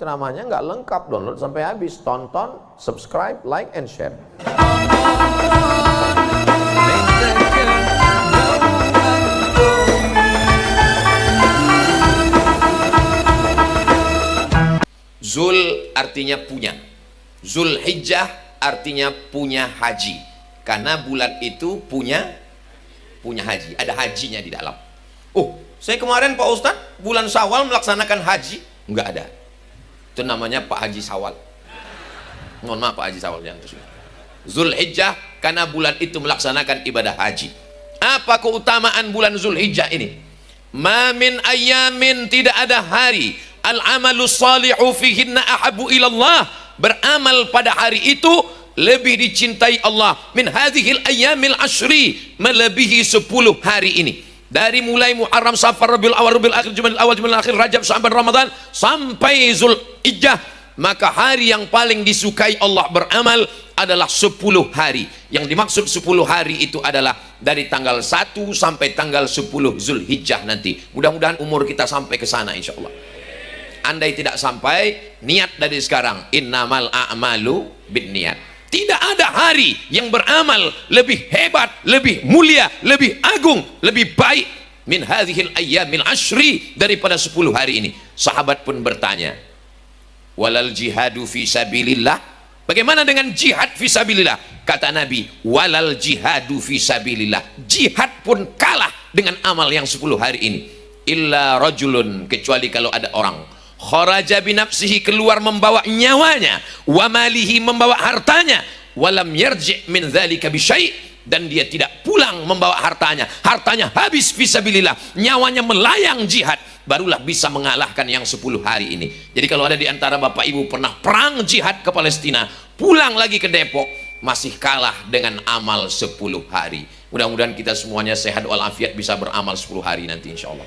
ceramahnya nggak lengkap, download sampai habis, tonton, subscribe, like, and share. Zul artinya punya, Zulhijjah artinya punya haji, karena bulan itu punya haji, ada hajinya di dalam. Oh, saya kemarin Pak Ustadz bulan Syawal melaksanakan haji, nggak ada. Itu namanya Pak Haji Syawal. Mohon maaf Pak Haji Syawal yang itu. Zulhijjah karena bulan itu melaksanakan ibadah haji. Apa keutamaan bulan Zulhijjah ini? Ma min ayamin, tidak ada hari, al-amalu salihu fihinna ahabu ilallah, beramal pada hari itu lebih dicintai Allah min hadhil ayyamil ashri, melebihi 10 hari ini. Dari mulai Muharram, Safar, Rabiul Awal, Rabiul Akhir, Jumadil Awal, Jumadil Akhir, Rajab, Sya'ban, Ramadan sampai Zulhijjah, maka hari yang paling disukai Allah beramal adalah 10 hari. Yang dimaksud 10 hari itu adalah dari tanggal 1 sampai tanggal 10 Zulhijjah nanti. Mudah-mudahan umur kita sampai ke sana insyaallah. Andai tidak sampai, niat dari sekarang, innamal a'malu binniyat. Tidak ada hari yang beramal lebih hebat, lebih mulia, lebih agung, lebih baik min hadhil ayyamil ashri, daripada 10 hari ini. Sahabat pun bertanya, walal jihadu fi sabilillah, bagaimana dengan jihad fi sabilillah? Kata Nabi, walal jihadu fi sabilillah, jihad pun kalah dengan amal yang 10 hari ini. Illa rajulun, kecuali kalau ada orang kharaja binafsihi, keluar membawa nyawanya, wa malihi, membawa hartanya, walam yarji' min dzalika bisyai', dan dia tidak pulang membawa hartanya, hartanya habis fisabilillah, nyawanya melayang jihad, barulah bisa mengalahkan yang 10 hari ini. Jadi kalau ada di antara Bapak Ibu pernah perang jihad ke Palestina, pulang lagi ke Depok, masih kalah dengan amal 10 hari. Mudah-mudahan kita semuanya sehat walafiat, bisa beramal 10 hari nanti insyaallah.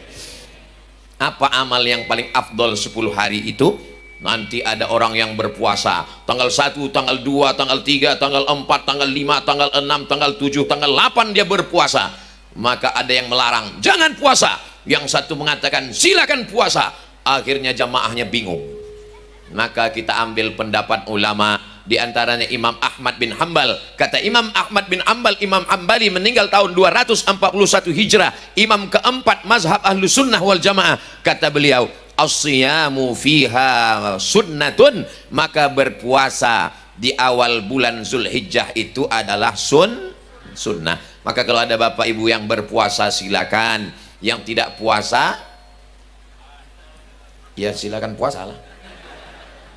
Apa amal yang paling afdol 10 hari itu? Nanti ada orang yang berpuasa tanggal 1, tanggal 2, tanggal 3, tanggal 4, tanggal 5, tanggal 6, tanggal 7, tanggal 8 dia berpuasa. Maka ada yang melarang, jangan puasa. Yang satu mengatakan silakan puasa. Akhirnya jamaahnya bingung. Maka kita ambil pendapat ulama, di antaranya Imam Ahmad bin Hambal. Kata Imam Ahmad bin Hambal, Imam Hambali meninggal tahun 241 Hijrah, imam keempat mazhab ahlu sunnah wal jamaah. Kata beliau, as-siyamu fiha sunnatun, maka berpuasa di awal bulan Zulhijjah itu adalah sunnah. Maka kalau ada Bapak Ibu yang berpuasa silakan, yang tidak puasa ya silakan puasalah.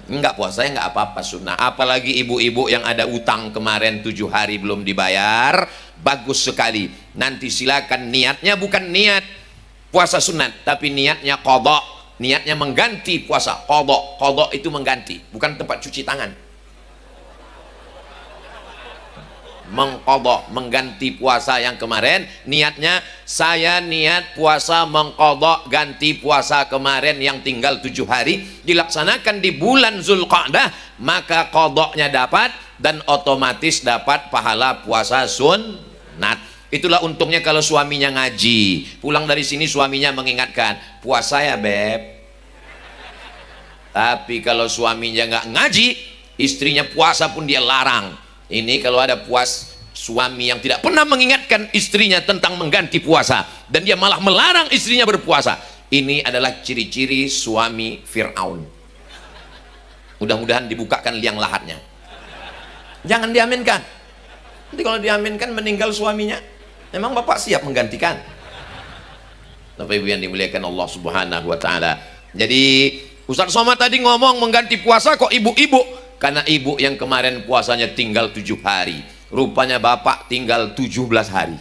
Enggak puasa ya enggak apa-apa, sunnah. Apalagi ibu-ibu yang ada utang kemarin 7 hari belum dibayar, bagus sekali. Nanti silakan, niatnya bukan niat puasa sunat, tapi niatnya qadha, niatnya mengganti puasa. Qadha itu mengganti, bukan tempat cuci tangan. Mengqadha, mengganti puasa yang kemarin. Niatnya saya niat puasa mengqadha, ganti puasa kemarin yang tinggal 7 hari, dilaksanakan di bulan Zulqa'dah, maka qadhanya dapat dan otomatis dapat pahala puasa sunat. Itulah untungnya kalau suaminya ngaji, pulang dari sini suaminya mengingatkan, puasa ya beb. Tapi kalau suaminya nggak ngaji, istrinya puasa pun dia larang. Ini kalau ada suami yang tidak pernah mengingatkan istrinya tentang mengganti puasa, dan dia malah melarang istrinya berpuasa, ini adalah ciri-ciri suami Fir'aun. Mudah-mudahan dibukakan liang lahatnya. Jangan diaminkan. Nanti kalau diaminkan meninggal suaminya, memang Bapak siap menggantikan? Bapak Ibu yang dimuliakan Allah Subhanahu wa Ta'ala. Jadi Ustaz Somad tadi ngomong mengganti puasa, kok ibu-ibu? Karena ibu yang kemarin puasanya tinggal 7 hari, rupanya bapak tinggal 17 hari.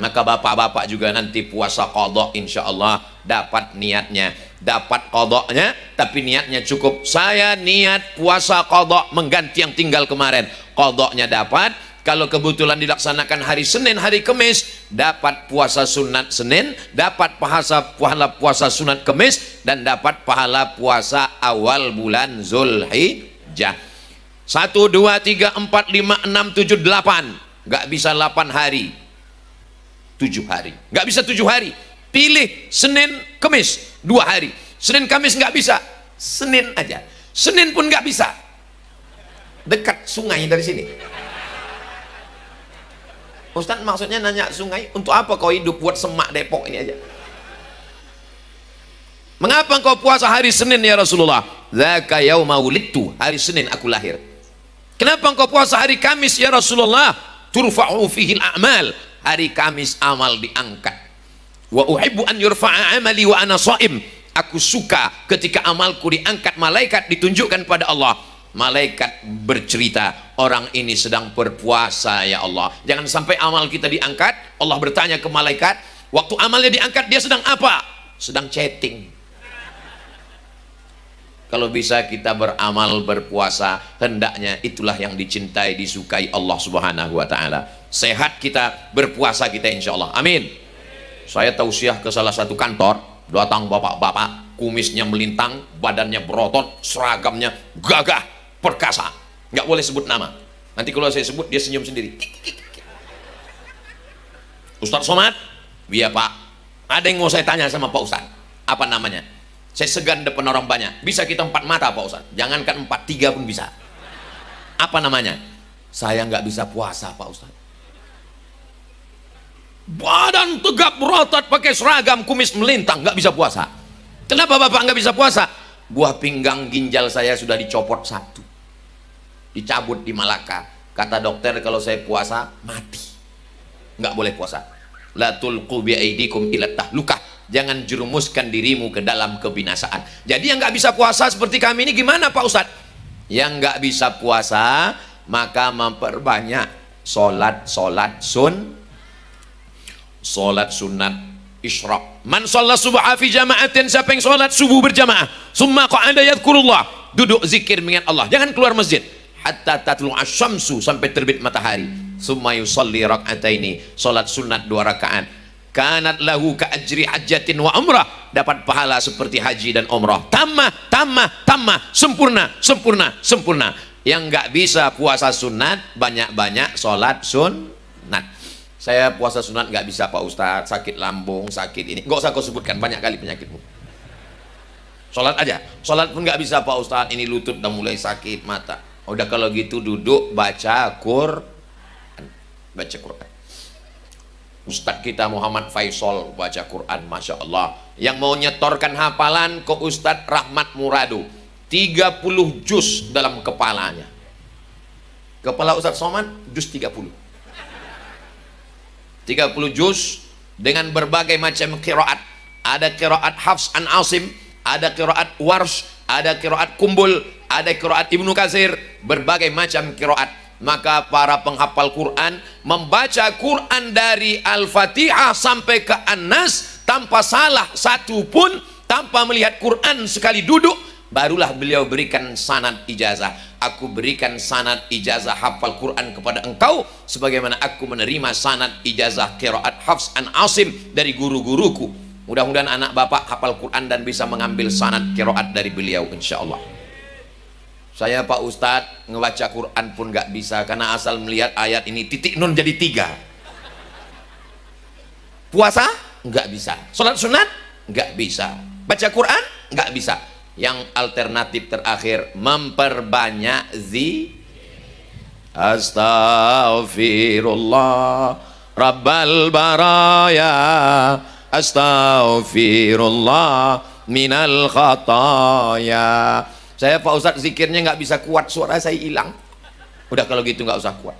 Maka bapak-bapak juga nanti puasa qadha, insya Allah dapat niatnya, dapat qadhanya, tapi niatnya cukup. Saya niat puasa qadha mengganti yang tinggal kemarin, qadhanya dapat. Kalau kebetulan dilaksanakan hari Senin, hari Kamis, dapat puasa sunat Senin, dapat pahala puasa sunat Kamis, dan dapat pahala puasa awal bulan Zulhijjah. 1, 2, 3, 4, 5, 6, 7, 8. Nggak bisa 8 hari, 7 hari. Nggak bisa 7 hari. Pilih Senin, Kamis, 2 hari. Senin, Kamis nggak bisa, Senin aja. Senin pun nggak bisa. Dekat sungai dari sini. Ustaz maksudnya nanya sungai, untuk apa kau hidup buat semak Depok ini aja? Mengapa engkau puasa hari Senin ya Rasulullah? Dzaka yauma wulidtu, hari Senin aku lahir. Kenapa engkau puasa hari Kamis ya Rasulullah? Turfa'u fihi al-a'mal, hari Kamis amal diangkat. Wa uhibbu an yurfa'a amali wa ana shaim, aku suka ketika amalku diangkat, malaikat ditunjukkan pada Allah. Malaikat bercerita, orang ini sedang berpuasa ya Allah. Jangan sampai amal kita diangkat, Allah bertanya ke malaikat, waktu amalnya diangkat dia sedang apa? Sedang chatting. Kalau bisa kita beramal, berpuasa, hendaknya itulah yang dicintai, disukai Allah Subhanahu wa taala. Sehat kita, berpuasa kita insya Allah. Amin. Saya tausiah ke salah satu kantor, datang bapak-bapak, kumisnya melintang, badannya berotot, seragamnya gagah, perkasa, nggak boleh sebut nama. Nanti kalau saya sebut dia senyum sendiri. Ustadz Somad, iya Pak. Ada yang mau saya tanya sama Pak Ustadz. Apa namanya? Saya segan depan orang banyak. Bisa kita 4 mata Pak Ustadz. Jangankan 4, 3 pun bisa. Apa namanya? Saya nggak bisa puasa Pak Ustadz. Badan tegap berotot, pakai seragam, kumis melintang, nggak bisa puasa. Kenapa Bapak nggak bisa puasa? Buah pinggang ginjal saya sudah dicopot 1. Dicabut di Malaka. Kata dokter kalau saya puasa mati, nggak boleh puasa. La tulqu bi aidikum ila tahlukah, jangan jerumuskan dirimu ke dalam kebinasaan. Jadi yang nggak bisa puasa seperti kami ini gimana Pak Ustadz? Yang nggak bisa puasa maka memperbanyak solat sunat isyraq. Man shalla subha fi jama'atin, siapa yang sholat subuh berjamaah, summa qa'ada yadhkurullah, duduk zikir mengingat Allah, jangan keluar masjid hatta tatlu asyamsu, sampai terbit matahari, summa yusalli rak'ataini, sholat sunat 2 rakaat, kanat lahu ka ajri hajjatin wa umrah, dapat pahala seperti haji dan umrah. Tamah, sempurna. Yang nggak bisa puasa sunat, banyak-banyak sholat sunat. Saya puasa sunat nggak bisa Pak Ustadz, sakit lambung, sakit ini, nggak usah kau sebutkan, banyak kali penyakitmu. Sholat aja, sholat pun nggak bisa Pak Ustadz, ini lutut udah mulai sakit, mata. Udah kalau gitu duduk baca Quran. Ustadz kita Muhammad Faisal baca Quran, Masya Allah. Yang mau nyetorkan hafalan ke Ustadz Rahmat Muradu, 30 juz dalam kepalanya. Kepala Ustadz Somad juz 30 juz dengan berbagai macam qiraat. Ada qiraat Hafs an Asim, ada qiraat Warsh, ada qiraat Kumbul, ada qiraat Ibnu Katsir, berbagai macam qiraat. Maka para penghafal Quran membaca Quran dari Al-Fatihah sampai ke An-Nas tanpa salah satu pun, tanpa melihat Quran sekali duduk, barulah beliau berikan sanad ijazah. Aku berikan sanad ijazah hafal Quran kepada engkau sebagaimana aku menerima sanad ijazah qiraat Hafs an Asim dari guru-guruku. Mudah-mudahan anak bapak hafal Quran dan bisa mengambil sanad qiraat dari beliau insyaallah. Saya Pak Ustadz ngebaca Quran pun nggak bisa karena asal melihat ayat ini titik nun jadi 3. Puasa nggak bisa, sholat sunat nggak bisa, baca Quran nggak bisa. Yang alternatif terakhir memperbanyak Astaghfirullah Rabbal baraya, Astaghfirullah minal khataya. Saya Pak Ustadz zikirnya nggak bisa kuat, suara saya hilang. Udah kalau gitu nggak usah kuat.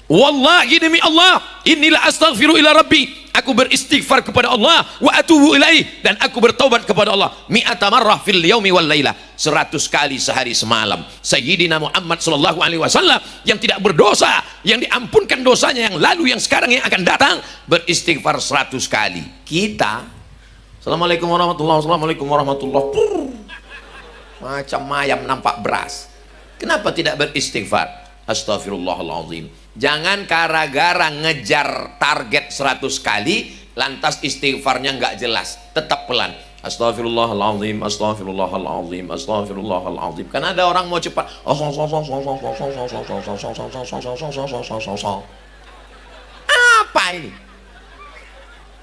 Wallahi demi Allah, inilah astaghfiru ila rabbi, aku beristighfar kepada Allah, wa atubu ilaih, dan aku bertaubat kepada Allah, mi'ata marrah fil yaumi wal lailah, 100 kali sehari semalam. Sayyidina Muhammad sallallahu alaihi wasallam yang tidak berdosa, yang diampunkan dosanya yang lalu, yang sekarang, yang akan datang, beristighfar 100 kali. Kita Assalamualaikum warahmatullahi wabarakatuh, Assalamualaikum warahmatullahi wabarakatuh, macam ayam nampak beras. Kenapa tidak beristighfar? Astagfirullahaladzim. Jangan gara-gara ngejar target 100 kali lantas istighfarnya nggak jelas, tetap pelan. Astagfirullahaladzim, astagfirullahaladzim, astagfirullahaladzim. Karena ada orang mau cepat. Apa ini?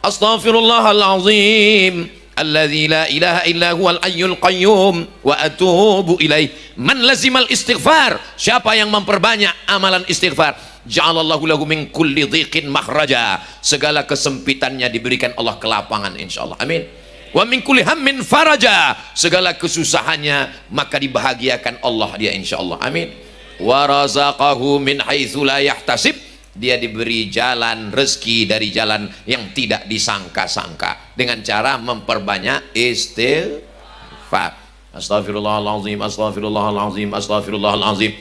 Astaghfirullahalazim alladzi la ilaha illa huwal hayyul qayyum wa atubu ilaih. Man lazimal istighfar, siapa yang memperbanyak amalan istighfar, ja'alallahu lahu min kulli dhiqin makhraja, segala kesempitannya diberikan Allah kelapangan insyaallah. Amin. Wa min kulli hammin faraja, segala kesusahannya maka dibahagiakan Allah dia insyaallah. Amin. Wa razaqahu min haitsu la yahtasib, dia diberi jalan rezeki dari jalan yang tidak disangka-sangka dengan cara memperbanyak istighfar. Astaghfirullahalazim, astaghfirullahalazim, astaghfirullahalazim.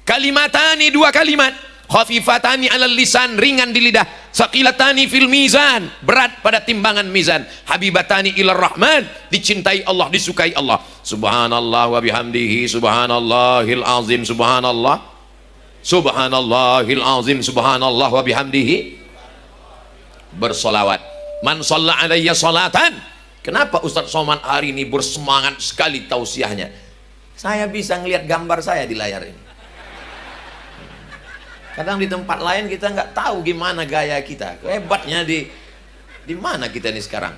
Kalimatani, dua kalimat, khafifatani alal lisan, ringan di lidah, saqilatani fil mizan, berat pada timbangan mizan, habibatani ilar rahman, dicintai Allah, disukai Allah. Subhanallah wa bihamdihi, subhanallahil azim, subhanallah, subhanallahil azim, subhanallah wa bihamdihi. Bersolawat. Man shalla alayya salatan. Kenapa Ustaz Somad hari ini bersemangat sekali tausiahnya? Saya bisa ngelihat gambar saya di layar ini. Kadang di tempat lain kita nggak tahu gimana gaya kita. Hebatnya di mana kita ini sekarang?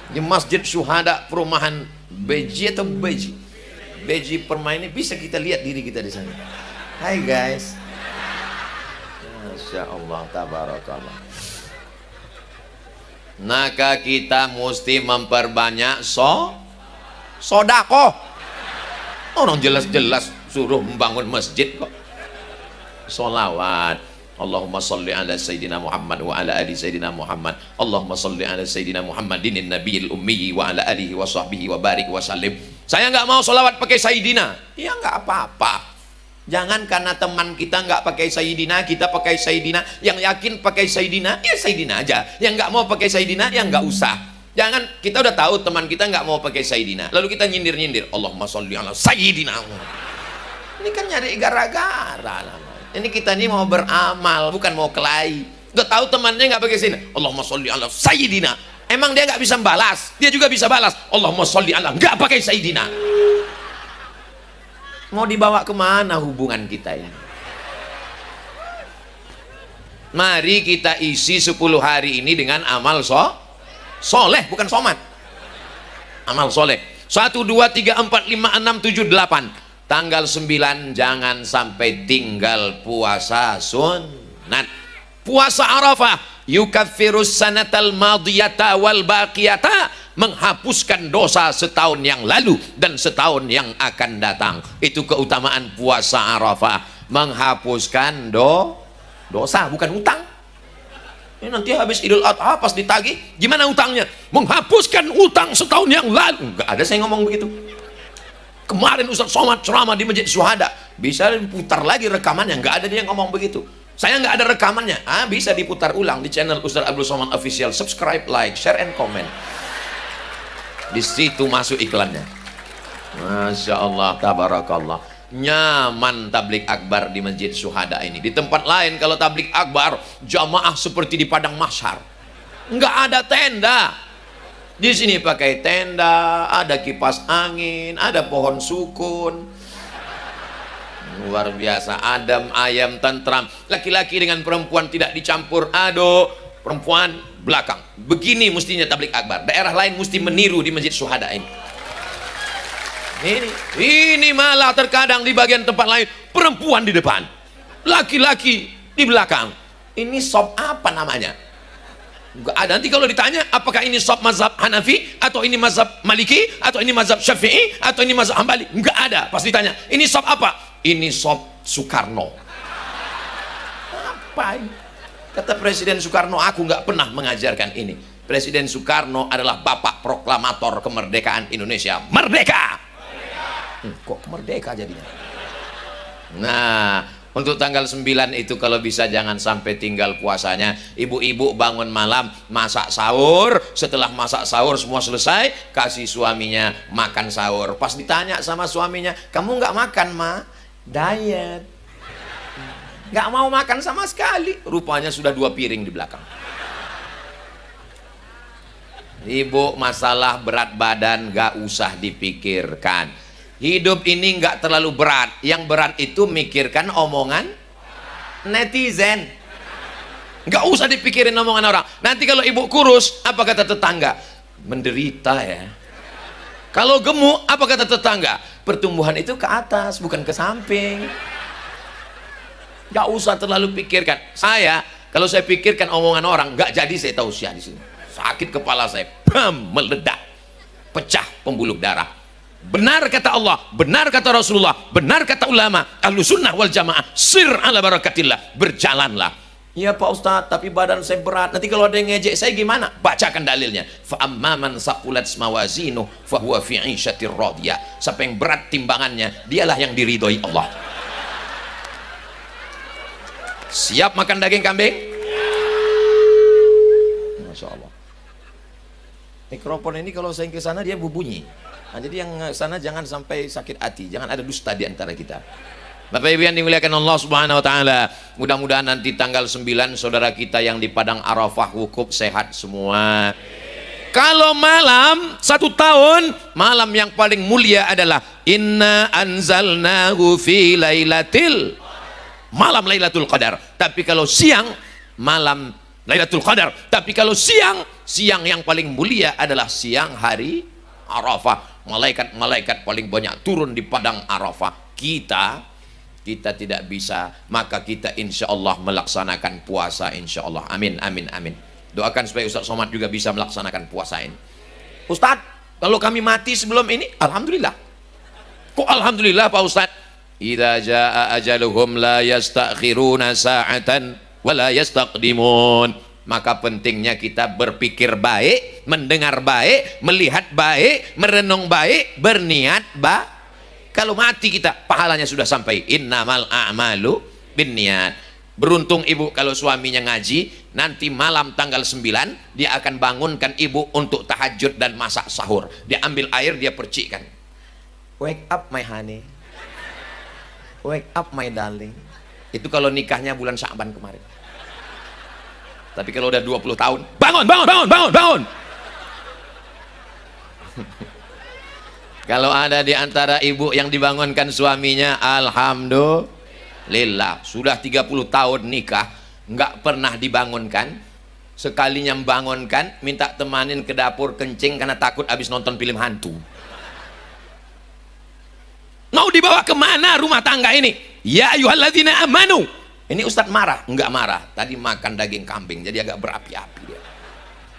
Di Masjid Syuhada Perumahan Beji atau Beji? Beji Permai ini bisa kita lihat diri kita di sana. Hai guys. Masya Allah, tabarakallah. Maka kita mesti memperbanyak sodakoh. Orang jelas-jelas suruh membangun masjid kok. Solawat. Allahumma salli ala Sayyidina Muhammad wa ala ali Sayyidina Muhammad. Allahumma salli ala Sayyidina Muhammadin nabiyil ummi wa ala alihi wa sahbihi wa barik wa sallim. Saya nggak mau solawat pakai Sayyidina. Ya nggak apa-apa. Jangan karena teman kita nggak pakai Sayyidina, kita pakai Sayyidina. Yang yakin pakai Sayyidina, ya Sayyidina aja. Yang nggak mau pakai Sayyidina, ya nggak usah. Jangan, kita udah tahu teman kita nggak mau pakai Sayyidina, lalu kita nyindir-nyindir, Allahumma sholli ala Sayyidina. Ini kan nyari gara-gara. Ini kita ini mau beramal, bukan mau kelahi. Udah tahu temannya nggak pakai Sayyidina, Allahumma sholli ala Sayyidina. Emang dia nggak bisa balas? Dia juga bisa balas, Allahumma sholli ala, nggak pakai Sayyidina. Mau dibawa kemana hubungan kita ini? Mari kita isi 10 hari ini dengan amal soleh, bukan somat. Amal soleh. 1, 2, 3, 4, 5, 6, 7, 8. Tanggal 9 jangan sampai tinggal puasa sunat. Puasa Arafah yukaffirus sanatal madiyata wal baqiyata, menghapuskan dosa setahun yang lalu dan setahun yang akan datang. Itu keutamaan puasa Arafah, menghapuskan dosa, bukan utang. Ini nanti habis Idul Adha pas ditagih, gimana utangnya? Menghapuskan utang setahun yang lalu. Enggak ada saya ngomong begitu. Kemarin Ustaz Somad ceramah di Masjid Syuhada, bisa diputar lagi rekamannya, enggak ada dia ngomong begitu. Saya nggak ada rekamannya. Bisa diputar ulang di channel Ustaz Abdul Somad Official. Subscribe, like, share, and comment. Di situ masuk iklannya. Masya Allah, tabarakallah. Nyaman tablik akbar di Masjid Syuhada ini. Di tempat lain kalau tablik akbar jamaah seperti di padang mahsyar, nggak ada tenda. Di sini pakai tenda, ada kipas angin, ada pohon sukun. Luar biasa, adem, ayam, tentram. Laki-laki dengan perempuan tidak dicampur aduk. Perempuan belakang. Begini mestinya tablik akbar. Daerah lain mesti meniru di Masjid Syuhada ini. Ini malah terkadang di bagian tempat lain perempuan di depan, laki-laki di belakang. Ini sop apa namanya? Enggak ada. Nanti kalau ditanya apakah ini sop mazhab Hanafi, atau ini mazhab Maliki, atau ini mazhab Syafi'i, atau ini mazhab Hambali, enggak ada. Pas ditanya ini sop apa? Ini sop Soekarno. Apa ini? Kata Presiden Soekarno, aku nggak pernah mengajarkan ini. Presiden Soekarno adalah bapak proklamator kemerdekaan Indonesia. Merdeka! Kok merdeka jadinya? Nah, untuk tanggal 9 itu kalau bisa jangan sampai tinggal puasanya. Ibu-ibu bangun malam, masak sahur. Setelah masak sahur semua selesai, kasih suaminya makan sahur. Pas ditanya sama suaminya, kamu nggak makan, Ma? Diet. Nggak mau makan sama sekali. Rupanya sudah 2 piring di belakang. Ibu, masalah berat badan nggak usah dipikirkan. Hidup ini nggak terlalu berat. Yang berat itu mikirkan omongan netizen. Nggak usah dipikirin omongan orang. Nanti kalau ibu kurus, apa kata tetangga? Menderita ya. Kalau gemuk, apa kata tetangga? Pertumbuhan itu ke atas, bukan ke samping. Nggak usah terlalu pikirkan. Kalau saya pikirkan omongan orang, nggak jadi saya tausiah di sini. Sakit kepala saya, bam, meledak, pecah pembuluh darah. Benar kata Allah, benar kata Rasulullah, benar kata ulama, ahlu sunnah wal jamaah, sir ala barakatillah, berjalanlah. Ya Pak Ustadz, tapi badan saya berat, nanti kalau ada yang ngejek saya gimana? Bacakan dalilnya. Fa amman saqulat mawazinuh fa huwa fi 'ishatir radiyah. Siapa yang berat timbangannya, dialah yang diridhoi Allah. Siap makan daging kambing? Masya Allah. Mikrofon ini kalau saya ke sana dia berbunyi. Nah, jadi yang sana jangan sampai sakit hati, jangan ada dusta di antara kita. Bapak Ibu yang dimuliakan Allah Subhanahu wa taala, mudah-mudahan nanti tanggal 9 saudara kita yang di Padang Arafah wukuf sehat semua. Kalau malam 1 tahun, malam yang paling mulia adalah inna anzalnahu fi lailatil, malam Lailatul Qadar. Tapi kalau siang, malam Lailatul Qadar. Tapi kalau siang yang paling mulia adalah siang hari Arafah. Malaikat-malaikat paling banyak turun di Padang Arafah. Kita tidak bisa, maka kita insya Allah melaksanakan puasa insya Allah. Amin, amin, amin. Doakan supaya Ustaz Somad juga bisa melaksanakan puasa ini. Ustaz, kalau kami mati sebelum ini, alhamdulillah. Kok alhamdulillah Pak Ustaz? Idza jaa ajaluhum la yastakhiruna sa'atan wa la yastaqdimun. Maka pentingnya kita berpikir baik, mendengar baik, melihat baik, merenung baik, berniat baik. Kalau mati kita, pahalanya sudah sampai. Innamal a'malu binniyat. Beruntung ibu kalau suaminya ngaji, nanti malam tanggal 9 dia akan bangunkan ibu untuk tahajud dan masak sahur. Dia ambil air, dia percikkan. Wake up my honey, wake up my darling. Itu kalau nikahnya bulan Sya'ban kemarin. Tapi kalau udah 20 tahun, bangun, bangun, bangun, bangun, bangun. Kalau ada di antara ibu yang dibangunkan suaminya, alhamdulillah. Sudah 30 tahun nikah, nggak pernah dibangunkan. Sekalinya membangunkan, minta temanin ke dapur kencing karena takut habis nonton film hantu. Mau dibawa kemana rumah tangga ini? Ya ayyuhalladzina amanu. Ini Ustadz marah? Enggak marah. Tadi makan daging kambing, jadi agak berapi-api dia.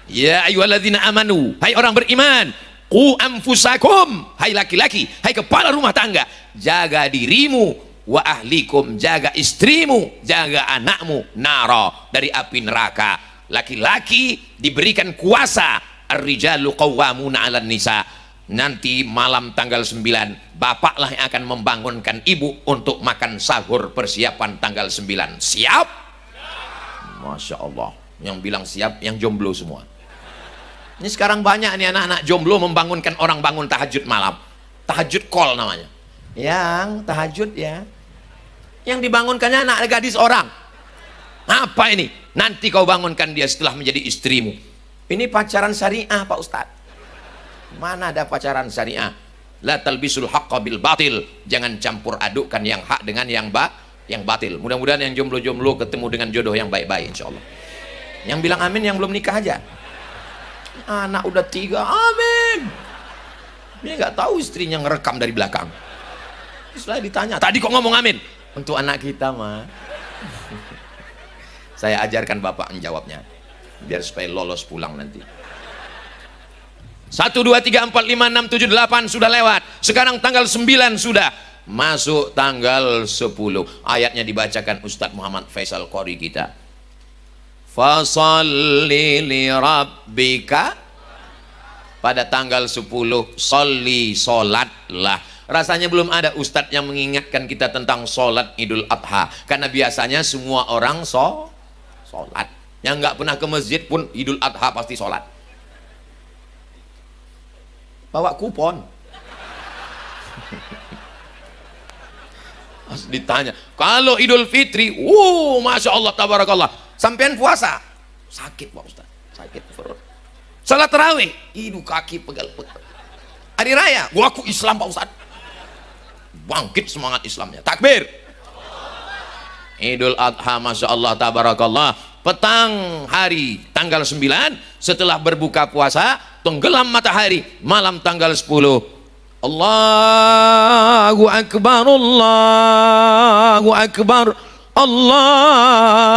Ya ayyuhalladzina amanu. Hai orang beriman. Qu anfusakum, hai laki-laki, hai kepala rumah tangga, jaga dirimu, wa ahlikum, jaga istrimu, jaga anakmu, nara, dari api neraka. Laki-laki diberikan kuasa, ar-rijalu qawwamuna 'alan nisa. Nanti malam tanggal 9, bapaklah yang akan membangunkan ibu untuk makan sahur persiapan tanggal 9. Siap? Masya Allah. Yang bilang siap, yang jomblo semua. Ini sekarang banyak nih anak-anak jomblo membangunkan orang bangun tahajud malam. Tahajud call namanya. Yang tahajud ya. Yang dibangunkannya anak gadis orang. Apa ini? Nanti kau bangunkan dia setelah menjadi istrimu. Ini pacaran syariah Pak Ustadz. Mana ada pacaran syariah? La talbisul haqqa bil batil. Jangan campur adukkan yang hak dengan yang batil. Mudah-mudahan yang jomblo-jomblo ketemu dengan jodoh yang baik-baik insyaallah. Yang bilang amin yang belum nikah aja. Anak udah 3, amin. Dia nggak tahu istrinya ngerekam dari belakang. Setelah ditanya, tadi kok ngomong amin? Untuk anak kita mah. Saya ajarkan bapak menjawabnya, biar supaya lolos pulang nanti. 1, 2, 3, 4, 5, 6, 7, 8 sudah lewat. Sekarang tanggal 9 sudah masuk tanggal 10. Ayatnya dibacakan Ustadz Muhammad Faisal Qori kita. Fasalli li rabbika. Pada tanggal 10 sholli, solatlah. Rasanya belum ada ustadz yang mengingatkan kita tentang solat Idul Adha, karena biasanya semua orang solat. Yang nggak pernah ke masjid pun Idul Adha pasti solat. Bawa kupon. Ditanya kalau Idul Fitri, masya Allah tabarakallah, sampean puasa sakit Pak Ustaz, sakit perut. Salat tarawih, kaki pegal-pegal. Hari raya, aku Islam Pak Ustaz, bangkit semangat Islamnya, takbir. Idul Adha masya Allah tabarakallah, petang hari tanggal 9 setelah berbuka puasa, tenggelam matahari malam tanggal 10. Allahu Akbar, Allahu Akbar, Allahu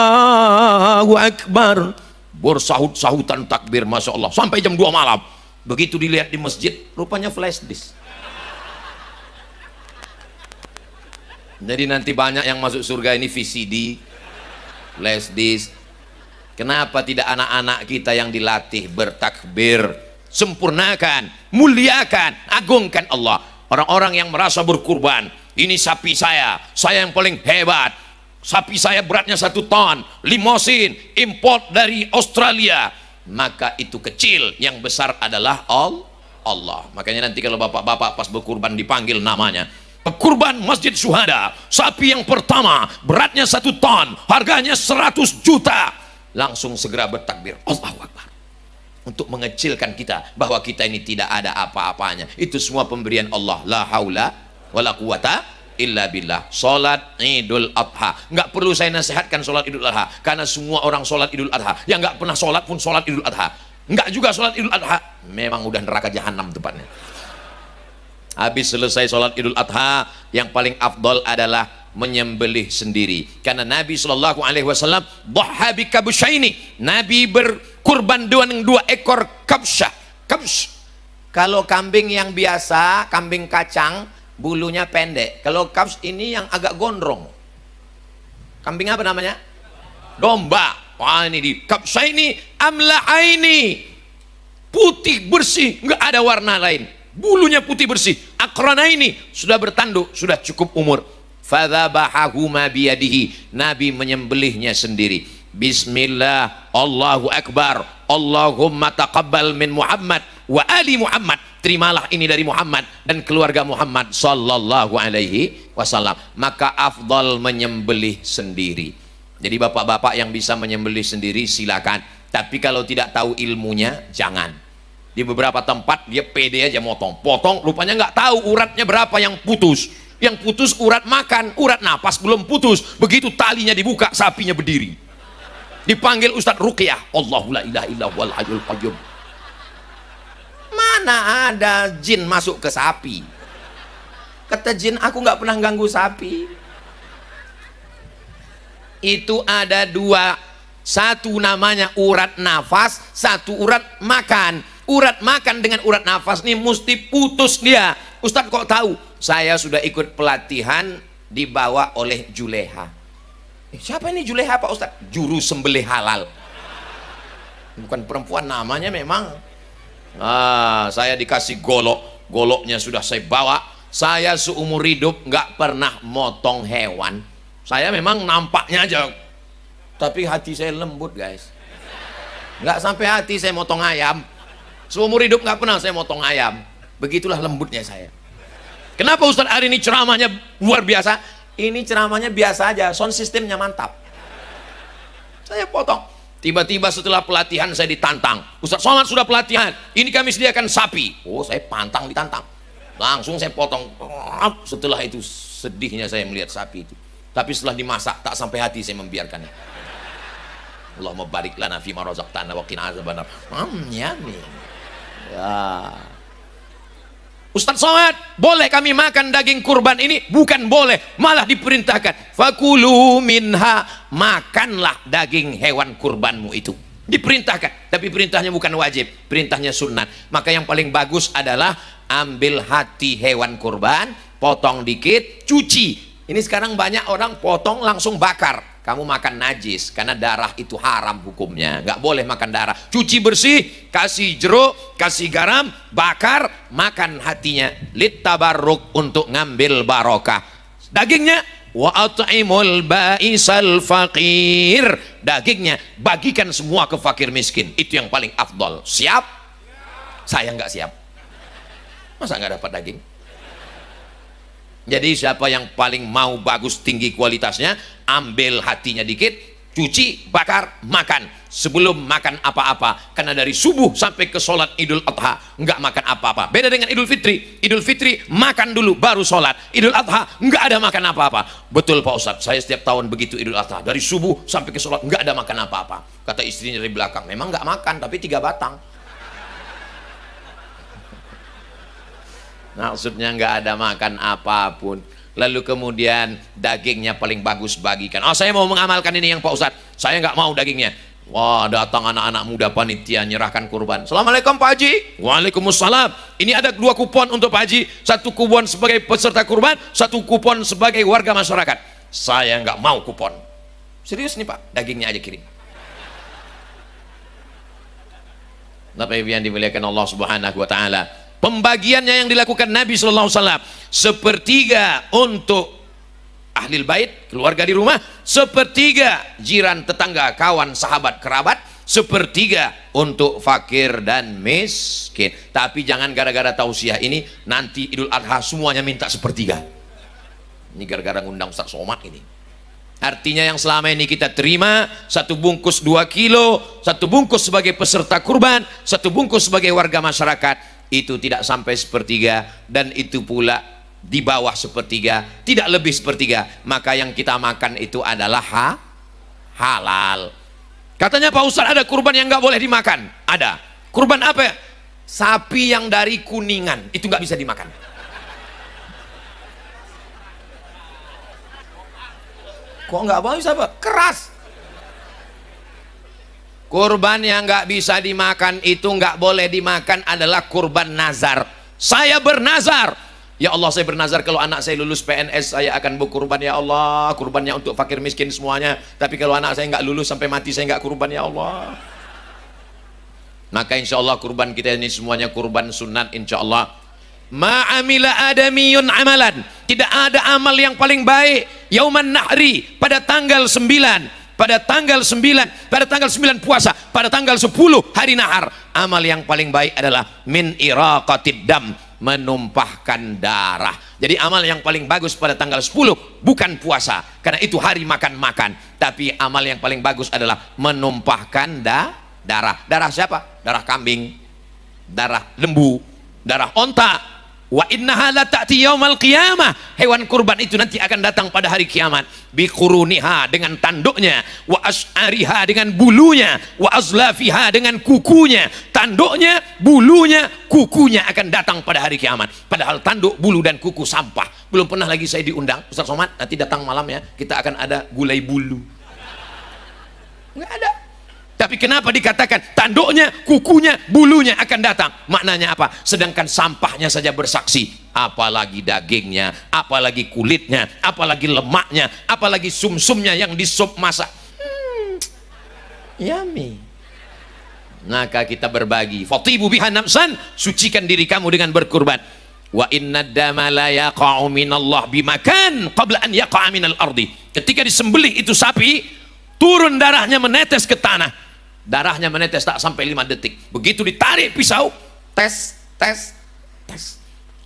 Akbar. Bersahut-sahutan takbir, Masya Allah, sampai jam 2 malam. Begitu dilihat di masjid, rupanya flash disk. Jadi nanti banyak yang masuk surga ini VCD, flash disk. Kenapa tidak anak-anak kita yang dilatih bertakbir? Sempurnakan, muliakan, agungkan Allah. Orang-orang yang merasa berkurban, ini sapi saya yang paling hebat, sapi saya beratnya 1 ton, limosin import dari Australia, maka itu kecil, yang besar adalah Allah. Makanya nanti kalau bapak-bapak pas berkurban dipanggil namanya, kurban Masjid Syuhada, sapi yang pertama beratnya 1 ton, harganya 100 juta, langsung segera bertakbir Allahu Akbar, untuk mengecilkan kita bahwa kita ini tidak ada apa-apanya. Itu semua pemberian Allah. La haula wala quwata illa billah. Salat Idul Adha, nggak perlu saya nasihatkan salat Idul Adha, karena semua orang salat Idul Adha. Yang nggak pernah salat pun salat Idul Adha, nggak juga salat Idul Adha, memang udah neraka jahanam tepatnya. Habis selesai salat Idul Adha, yang paling afdol adalah menyembelih sendiri, karena Nabi Shallallahu Alaihi Wasallam dhaha bi kabsyaini, Nabi berkurban dengan 2 ekor kabsyah. Kalau kambing yang biasa, kambing kacang, bulunya pendek. Kalau kabs ini yang agak gondrong. Kambing apa namanya? Domba. Wah, ini di kabsyaini amlahaini, putih bersih, nggak ada warna lain, bulunya putih bersih. Akranaini, sudah bertanduk, sudah cukup umur. Fadzabahahuma biyadihi, Nabi menyembelihnya sendiri. Bismillah, Allahu Akbar, Allahumma taqabbal min Muhammad wa ali Muhammad, terimalah ini dari Muhammad dan keluarga Muhammad sallallahu alaihi wasallam. Maka afdal menyembelih sendiri. Jadi bapak-bapak yang bisa menyembelih sendiri silakan, tapi kalau tidak tahu ilmunya jangan. Di beberapa tempat dia pede aja potong, rupanya nggak tahu uratnya berapa yang putus. Yang putus urat makan, urat napas belum putus. Begitu talinya dibuka, sapinya berdiri. Dipanggil Ustadz Ruqyah, Allahu la ilaha illa huwal hayyul qayyum. Mana ada jin masuk ke sapi? Kata jin, aku nggak pernah ganggu sapi. Itu ada 2, satu namanya urat nafas, satu urat makan. Urat makan dengan urat nafas ini mesti putus dia. Ustadz kok tahu? Saya sudah ikut pelatihan dibawa oleh Juleha. Siapa ini Juleha Pak Ustadz? Juru sembelih halal. Bukan perempuan namanya memang. Saya dikasih goloknya sudah saya bawa. Saya seumur hidup nggak pernah motong hewan. Saya memang nampaknya aja, tapi hati saya lembut guys. Nggak sampai hati saya motong ayam. Seumur hidup nggak pernah saya motong ayam. Begitulah lembutnya saya. Kenapa Ustadz hari ini ceramahnya luar biasa? Ini ceramahnya biasa aja, sound systemnya mantap. Saya potong. Tiba-tiba setelah pelatihan saya ditantang. Ustadz Somad sudah pelatihan, ini kami sediakan sapi. Oh, saya pantang ditantang. Langsung saya potong. Setelah itu sedihnya saya melihat sapi itu. Tapi setelah dimasak tak sampai hati saya membiarkannya. Allahumma barik lana fima razaqtana wa qina azabannar. Yummy. Ya. Ustadz Somad, boleh kami makan daging kurban ini? Bukan boleh, malah diperintahkan. Fakulu minha, makanlah daging hewan kurbanmu itu. Diperintahkan, tapi perintahnya bukan wajib, perintahnya sunat. Maka yang paling bagus adalah ambil hati hewan kurban, potong dikit, cuci. Ini sekarang banyak orang potong langsung bakar. Kamu makan najis, karena darah itu haram hukumnya, nggak boleh makan darah. Cuci bersih, kasih jeruk, kasih garam, bakar, makan hatinya. Lit tabarruk, untuk ngambil barokah. Dagingnya wa at'imul ba'isal faqir, dagingnya bagikan semua ke fakir miskin. Itu yang paling afdol. Siap? Saya nggak siap. Masa nggak dapat daging? Jadi siapa yang paling mau bagus tinggi kualitasnya, ambil hatinya dikit, cuci, bakar, makan sebelum makan apa-apa. Karena dari subuh sampai ke sholat Idul Adha nggak makan apa-apa. Beda dengan Idul Fitri. Idul Fitri makan dulu baru sholat. Idul Adha nggak ada makan apa-apa. Betul Pak Ustadz, saya setiap tahun begitu Idul Adha, dari subuh sampai ke sholat nggak ada makan apa-apa. Kata istrinya dari belakang, memang nggak makan tapi 3 batang. Maksudnya nggak ada makan apapun. Lalu kemudian dagingnya paling bagus bagikan. Oh, saya mau mengamalkan ini yang Pak Ustadz, saya nggak mau dagingnya. Wah, datang anak-anak muda panitia nyerahkan kurban. Assalamualaikum Pak Haji. Waalaikumsalam. Ini ada 2 kupon untuk Pak Haji. 1 kupon sebagai peserta kurban, 1 kupon sebagai warga masyarakat. Saya nggak mau kupon. Serius nih Pak, dagingnya aja kirim. Bapak Ibu yang dimuliakan Allah Subhanahu wa taala. Pembagiannya yang dilakukan Nabi sallallahu alaihi wasallam, 1/3 untuk ahli bait, keluarga di rumah, 1/3 jiran, tetangga, kawan, sahabat, kerabat, 1/3 untuk fakir dan miskin. Tapi jangan gara-gara tausiah ini nanti Idul Adha semuanya minta 1/3. Ini gara-gara ngundang Ustaz Somad ini. Artinya yang selama ini kita terima 1 bungkus 2 kilo, 1 bungkus sebagai peserta kurban, 1 bungkus sebagai warga masyarakat, itu tidak sampai 1/3, dan itu pula di bawah 1/3, tidak lebih 1/3. Maka yang kita makan itu adalah halal. Katanya Pak Ustadz ada kurban yang nggak boleh dimakan. Ada. Kurban apa? Sapi yang dari Kuningan itu nggak bisa dimakan. Kok nggak bisa Pak? Keras. Kurban yang nggak bisa dimakan itu nggak boleh dimakan adalah kurban nazar. Saya bernazar, ya Allah, saya bernazar kalau anak saya lulus PNS saya akan berkurban ya Allah, kurbannya untuk fakir miskin semuanya. Tapi kalau anak saya nggak lulus sampai mati saya nggak kurban ya Allah. Maka insya Allah kurban kita ini semuanya kurban sunat insya Allah. Ma'amila adamiyun amalan, tidak ada amal yang paling baik yauman nahri, pada tanggal 9, pada tanggal 9 puasa, pada tanggal 10 hari nahar. Amal yang paling baik adalah min iraqatid dam, menumpahkan darah. Jadi amal yang paling bagus pada tanggal 10 bukan puasa, karena itu hari makan-makan. Tapi amal yang paling bagus adalah menumpahkan darah. Darah siapa? Darah kambing, darah lembu, darah onta. Wa innaha la ta'ti yaumal qiyamah, hewan kurban itu nanti akan datang pada hari kiamat. Biquruniha, dengan tanduknya, wa as'ariha, dengan bulunya, wa azlafiha, dengan kukunya. Tanduknya, bulunya, kukunya akan datang pada hari kiamat. Padahal tanduk, bulu dan kuku sampah. Belum pernah lagi saya diundang Ustaz Somad, nanti datang malam ya, kita akan ada gulai bulu. Nggak ada. Tapi kenapa dikatakan tanduknya, kukunya, bulunya akan datang? Maknanya apa? Sedangkan sampahnya saja bersaksi, apalagi dagingnya, apalagi kulitnya, apalagi lemaknya, apalagi sumsumnya yang di sup masak. Yummy. Maka kita berbagi. Fatibu biha nafsan, sucikan diri kamu dengan berkurban. Wa inna dama la yaqa'u minallah bimakan qabla an yaqa'a minal ardi. Ketika disembelih itu sapi, turun darahnya menetes ke tanah. Darahnya menetes tak sampai 5 detik. Begitu ditarik pisau, tes.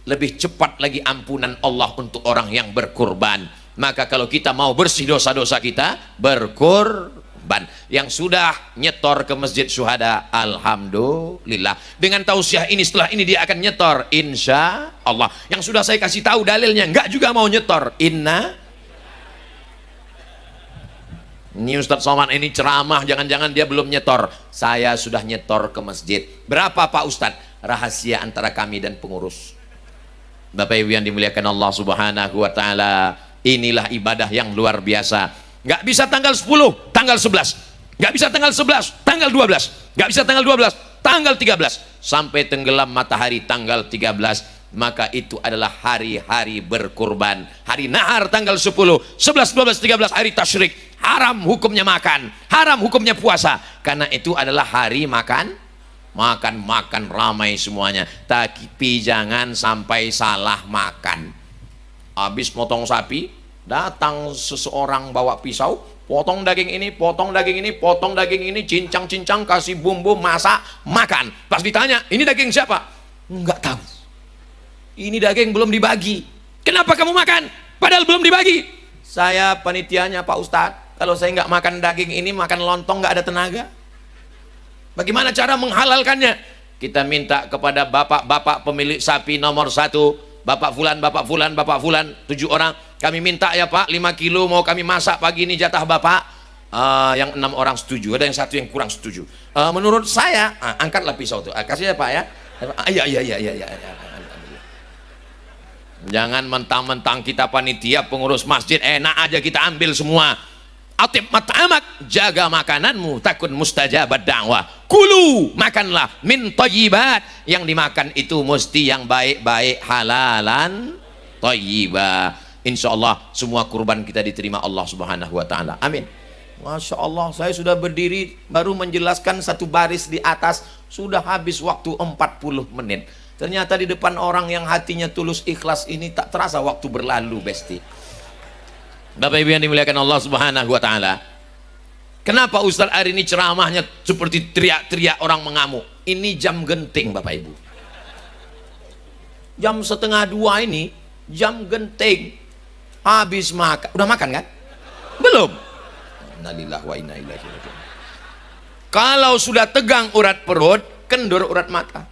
Lebih cepat lagi ampunan Allah untuk orang yang berkurban. Maka kalau kita mau bersih dosa-dosa kita, berkurban. Yang sudah nyetor ke Masjid Syuhada, alhamdulillah. Dengan tausiah ini, setelah ini dia akan nyetor, insya Allah. Yang sudah saya kasih tahu dalilnya, enggak juga mau nyetor, Ini Ustadz Somad ini ceramah, jangan-jangan dia belum nyetor. Saya sudah nyetor ke masjid. Berapa Pak Ustadz? Rahasia antara kami dan pengurus. Bapak Ibu yang dimuliakan Allah Subhanahu wa taala, inilah ibadah yang luar biasa. Nggak bisa tanggal 10, tanggal 11. Nggak bisa tanggal 11, tanggal 12. Nggak bisa tanggal 12, tanggal 13. Sampai tenggelam matahari tanggal 13. Maka itu adalah hari-hari berkurban. Hari nahar tanggal 10, 11, 12, 13 hari tasyrik. Haram hukumnya makan, haram hukumnya puasa. Karena itu adalah hari makan ramai semuanya. Tapi jangan sampai salah makan. Habis potong sapi, datang seseorang bawa pisau, potong daging ini, potong daging ini, potong daging ini, cincang-cincang, kasih bumbu, masak, makan. Pas ditanya, ini daging siapa? Enggak tahu. Ini daging belum dibagi. Kenapa kamu makan? Padahal belum dibagi. Saya panitianya Pak Ustadz. Kalau saya nggak makan daging ini, makan lontong nggak ada tenaga. Bagaimana cara menghalalkannya? Kita minta kepada bapak-bapak pemilik sapi nomor 1, Bapak Fulan, Bapak Fulan, Bapak Fulan, 7 orang. Kami minta ya Pak, 5 kilo mau kami masak pagi ini jatah Bapak. Yang 6 orang setuju, ada yang 1 yang kurang setuju. Menurut saya, angkatlah pisau tuh, kasih ya Pak ya. Iya. Jangan mentang-mentang kita panitia pengurus masjid, enak aja kita ambil semua. Atib mat'amak, jaga makananmu, takun mustajabat da'wah. Kulu, makanlah min thayyibat, yang dimakan itu mesti yang baik-baik, halalan thayyibah. Insyaallah semua kurban kita diterima Allah Subhanahu wa taala. Amin. Masya Allah, saya sudah berdiri baru menjelaskan 1 baris di atas, sudah habis waktu 40 menit. Ternyata di depan orang yang hatinya tulus ikhlas ini tak terasa waktu berlalu, besti. Bapak Ibu yang dimuliakan Allah Subhanahu wa taala. Kenapa Ustaz hari ini ceramahnya seperti teriak-teriak orang mengamuk? Ini jam genting Bapak Ibu. Jam 1:30 ini jam genting. Habis makan. Udah makan kan? Belum. Innalillahi wa inna ilaihi raji'un. Kalau sudah tegang urat perut, kendur urat mata.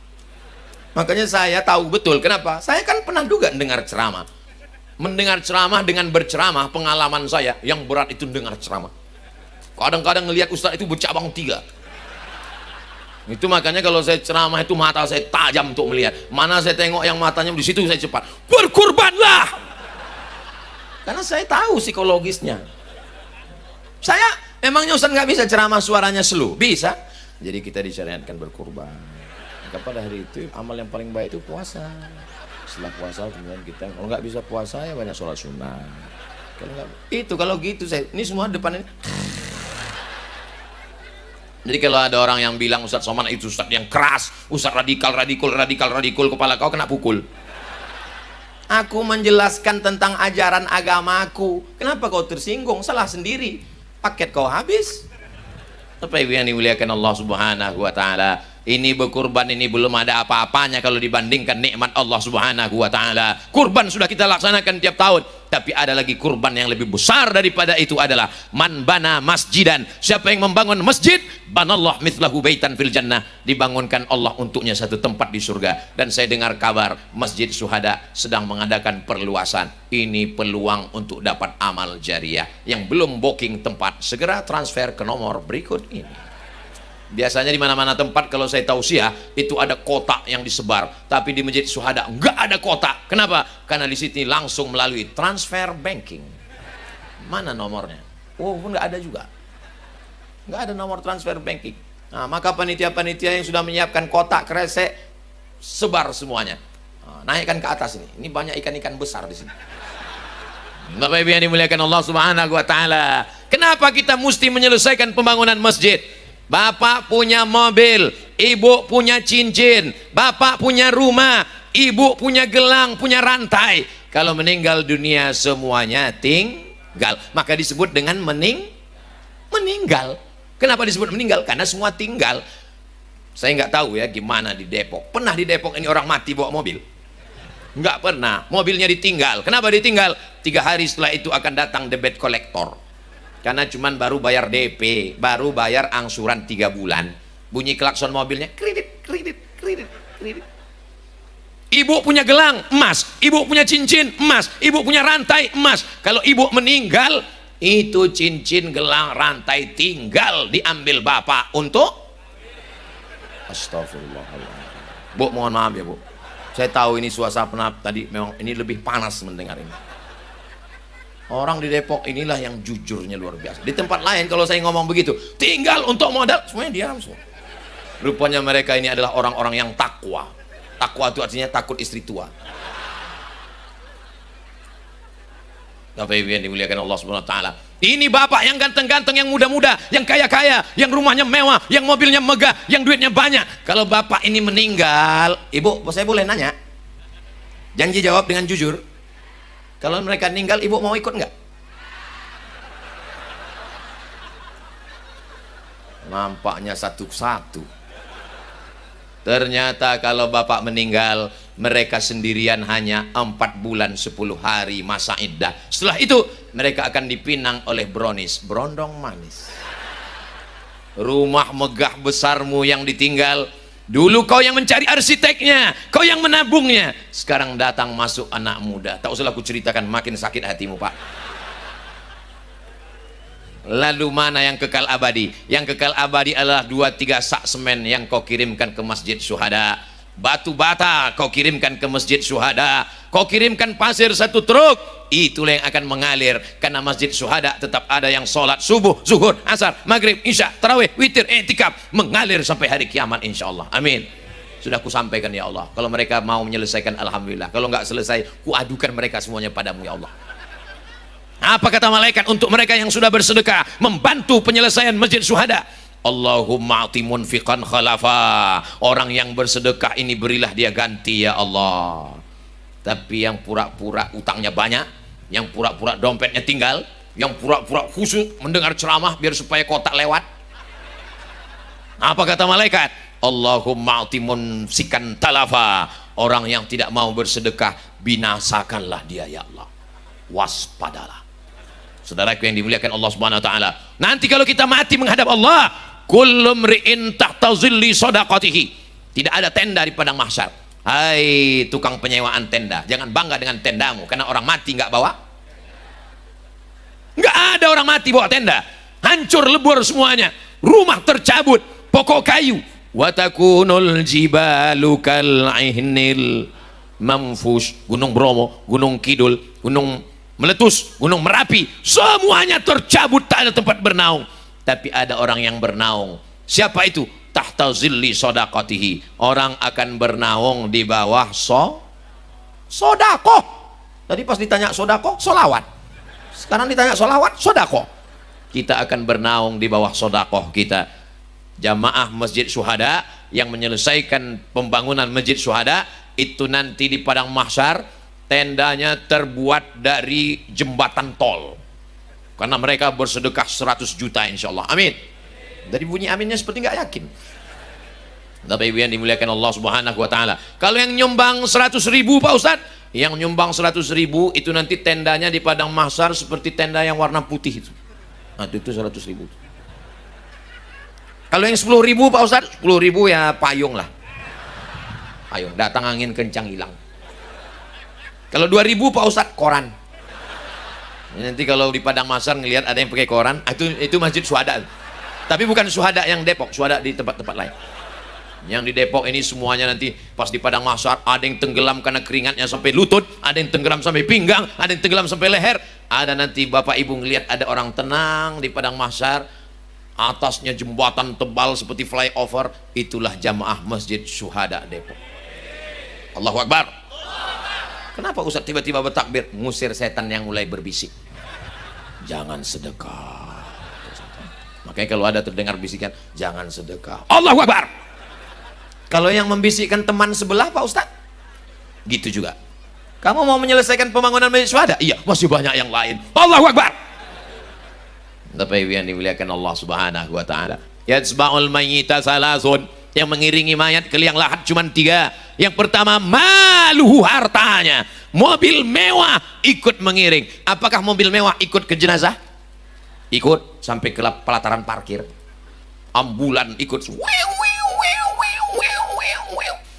Makanya saya tahu betul kenapa. Saya kan pernah juga dengar ceramah. Mendengar ceramah dengan berceramah, pengalaman saya yang berat itu dengar ceramah. Kadang-kadang ngelihat ustaz itu bercabang 3. Itu makanya kalau saya ceramah itu mata saya tajam untuk melihat. Mana saya tengok yang matanya di situ saya cepat. Berkurbanlah. Karena saya tahu psikologisnya. Saya emangnya ustaz nggak bisa ceramah suaranya slow? Bisa. Jadi kita disyariatkan berkurban. Maka pada hari itu amal yang paling baik itu puasa. Setelah puasa kemudian kita kalau nggak bisa puasa ya banyak sholat sunnah. Kalau nggak itu kalau gitu saya ini semua depan ini. Jadi kalau ada orang yang bilang Ustaz Somad itu Ustaz yang keras, Ustaz radikal kepala kau kena pukul. Aku menjelaskan tentang ajaran agamaku. Kenapa kau tersinggung? Salah sendiri. Paket kau habis. Apa yang dimuliakan Allah Subhanahu wa taala. Ini berkurban ini belum ada apa-apanya kalau dibandingkan nikmat Allah Subhanahu wa taala. Kurban sudah kita laksanakan tiap tahun, tapi ada lagi kurban yang lebih besar daripada itu adalah man bana masjidan. Siapa yang membangun masjid, banallah mithlahu baitan fil jannah. Dibangunkan Allah untuknya satu tempat di surga. Dan saya dengar kabar Masjid Syuhada sedang mengadakan perluasan. Ini peluang untuk dapat amal jariah. Yang belum booking tempat, segera transfer ke nomor berikut ini. Biasanya di mana-mana tempat kalau saya tausiah itu ada kotak yang disebar, tapi di Masjid Syuhada enggak ada kotak. Kenapa? Karena di sini langsung melalui transfer banking. Mana nomornya? Oh, pun enggak ada juga. Enggak ada nomor transfer banking. Nah, maka panitia-panitia yang sudah menyiapkan kotak kresek sebar semuanya. Nah, naikkan ke atas ini. Ini banyak ikan-ikan besar di sini. Bapak Ibu yang dimuliakan Allah Subhanahu wa taala. Kenapa kita mesti menyelesaikan pembangunan masjid? Bapak punya mobil, ibu punya cincin, bapak punya rumah, ibu punya gelang, punya rantai. Kalau meninggal dunia semuanya tinggal. Maka disebut dengan meninggal. Kenapa disebut meninggal? Karena semua tinggal. Saya nggak tahu ya gimana di Depok. Pernah di Depok ini orang mati bawa mobil? Nggak pernah. Mobilnya ditinggal. Kenapa ditinggal? 3 hari setelah itu akan datang debt collector. Karena cuman baru bayar DP, baru bayar angsuran 3 bulan. Bunyi klakson mobilnya, kredit. Ibu punya gelang, emas. Ibu punya cincin, emas. Ibu punya rantai, emas. Kalau ibu meninggal, itu cincin, gelang, rantai tinggal diambil bapak untuk astagfirullahaladzim. Bu, mohon maaf ya Bu. Saya tahu ini suasana tadi memang ini lebih panas mendengar ini. Orang di Depok inilah yang jujurnya luar biasa. Di tempat lain kalau saya ngomong begitu, tinggal untuk modal, semuanya diam semua. Rupanya mereka ini adalah orang-orang yang takwa. Takwa itu artinya takut istri tua. Bapak Ibu yang dimuliakan Allah Subhanahu wa taala. Ini bapak yang ganteng-ganteng, yang muda-muda, yang kaya-kaya, yang rumahnya mewah, yang mobilnya megah, yang duitnya banyak. Kalau bapak ini meninggal, ibu, saya boleh nanya? Janji jawab dengan jujur. Kalau mereka meninggal, ibu mau ikut nggak? Nampaknya satu-satu. Ternyata kalau bapak meninggal, mereka sendirian hanya 4 bulan 10 hari masa iddah. Setelah itu mereka akan dipinang oleh brownies, berondong manis. Rumah megah besarmu yang ditinggal, dulu kau yang mencari arsiteknya, kau yang menabungnya, sekarang datang masuk anak muda. Tak usah aku ceritakan, makin sakit hatimu Pak. Lalu mana yang kekal abadi? Yang kekal abadi adalah 2-3 sak semen yang kau kirimkan ke masjid syuhada, batu bata kau kirimkan ke masjid syuhada, kau kirimkan pasir 1 truk, itulah yang akan mengalir. Karena masjid syuhada tetap ada yang sholat subuh, zuhur, asar, maghrib, isya, tarawih, witir, i'tikaf, mengalir sampai hari kiamat insyaallah. Amin. Sudah ku sampaikan ya Allah. Kalau mereka mau menyelesaikan alhamdulillah, kalau nggak selesai ku adukan mereka semuanya padamu ya Allah. Apa kata malaikat untuk mereka yang sudah bersedekah membantu penyelesaian masjid syuhada? Allahumma ati munfiqan khalafa, orang yang bersedekah ini berilah dia ganti ya Allah. Tapi yang pura-pura utangnya banyak, yang pura-pura dompetnya tinggal, yang pura-pura khusyuk mendengar ceramah biar supaya kotak lewat, apa kata malaikat? Allahumma ati munfiqan talafa, orang yang tidak mau bersedekah binasakanlah dia ya Allah. Waspadalah saudaraku yang dimuliakan Allah Subhanahu wa taala. Nanti kalau kita mati menghadap Allah, kullu mri'in tahta zilli shadaqatihi, tidak ada tenda di padang mahsyar. Hai tukang penyewaan tenda, jangan bangga dengan tendamu, karena orang mati nggak bawa, nggak ada orang mati bawa tenda. Hancur lebur semuanya, rumah tercabut, pokok kayu. Wa takunul jibalu kal ihnil manfush, gunung Bromo, gunung Kidul, gunung Meletus, gunung Merapi, semuanya tercabut, tak ada tempat bernaung. Tapi ada orang yang bernaung. Siapa itu? Tahta zilli shadaqatihi, orang akan bernaung di bawah sodakoh. Tadi pas ditanya sodakoh, solawat. Sekarang ditanya solawat, sodakoh. Kita akan bernaung di bawah sodakoh kita. Jamaah masjid syuhada yang menyelesaikan pembangunan masjid syuhada itu nanti di padang mahsyar tendanya terbuat dari jembatan tol, karena mereka bersedekah 100 juta insyaallah. Amin. Dari bunyi aminnya seperti nggak yakin. Tapi ibu yang dimuliakan Allah Subhanahu wa taala, kalau yang nyumbang 100.000 Pak Ustadz, yang nyumbang 100.000 itu nanti tendanya di padang mahsyar seperti tenda yang warna putih itu. Nah itu 100.000. Kalau yang 10.000 Pak Ustadz, 10.000 ya payung lah, payung, datang angin kencang hilang. Kalau 2.000 Pak Ustadz, koran. Nanti kalau di padang mahsyar ngelihat ada yang pakai koran, itu masjid syuhada. Tapi bukan syuhada yang Depok, syuhada di tempat-tempat lain. Yang di Depok ini semuanya nanti pas di padang mahsyar, ada yang tenggelam karena keringatnya sampai lutut, ada yang tenggelam sampai pinggang, ada yang tenggelam sampai leher. Ada nanti Bapak Ibu ngelihat ada orang tenang di padang mahsyar, atasnya jembatan tebal seperti flyover, itulah jamaah masjid syuhada Depok. Allahu Akbar. Kenapa Ustaz tiba-tiba bertakbir? Ngusir setan yang mulai berbisik. Jangan sedekah. Makanya kalau ada terdengar bisikan, jangan sedekah. Allahu Akbar. Kalau yang membisikkan teman sebelah Pak Ustaz, gitu juga. Kamu mau menyelesaikan pembangunan masjid syuhada? Iya, masih banyak yang lain. Allahu Akbar. Tapi yang dimuliakan Allah Subhanahu wa taala, yatsba'ul mayyita salasun, yang mengiringi mayat ke liang lahat cuma 3. Yang pertama, maluhu, hartanya. Mobil mewah ikut mengiring. Apakah mobil mewah ikut ke jenazah? Ikut sampai ke pelataran parkir. Ambulan ikut.